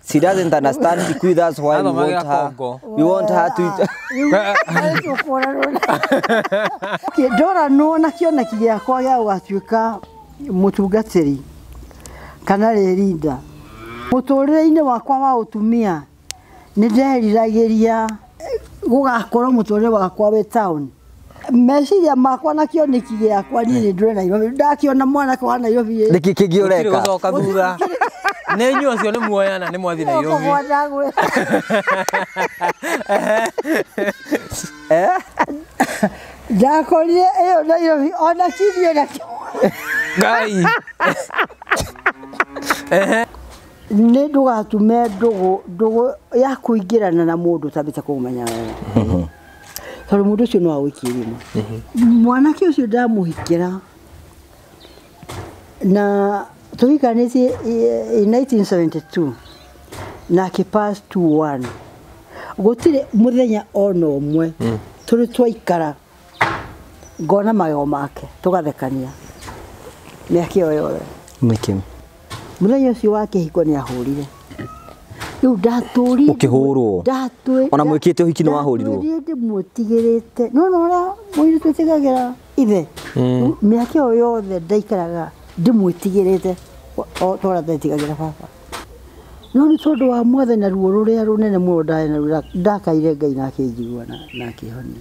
She doesn't understand Kikuyu, that's why we want her. We want her to... Okay, Dora no nakiona kigiakwa ya gatuika mutungatiri kana rinda. Muturire-ini wakwa wa utumia ni nderiragiria gugakorwo muturire wakwa we town. Meciria makwa nakio niki giakwa ni ndure Nairobi. Ndakiona mwana kwa Nairobi. Niki kigiureka. Gucoka thutha. Nĩ inyuĩ acio nĩ muoyana nĩ mwathi Nairobi. Ndakorire iyo Nairobi ona kidio na Ngai. Nĩ ndugatume ndugu ya kuingirana na mundu tabita kumenya wewe. Tondũ mundu ũcio no awikirimo. Mwanake ũcio ndamuhikira na tuhikanĩtie in 1972 na kipass 21 gutire muthenya ona umwe turi twaikara ngona magego make tugathekania mĩaka ĩyo yothe Nĩkĩ muthenya ũcio wake hiko nĩ ahũrire riu ndatũri ukihurwo ona mwikite uhiki no wahurirwo ndĩmutigĩrĩte no mũirũ twĩtigagĩra ithe mĩaka ĩyo yothe ndaikaraga ndĩmwĩtigĩrĩte twara twetigagĩra baba no nĩ tondũ wa mwathe na ruo rũrĩa rũnene mũno ndahe na ndakaire Ngai na akĩnjigua na akĩhonia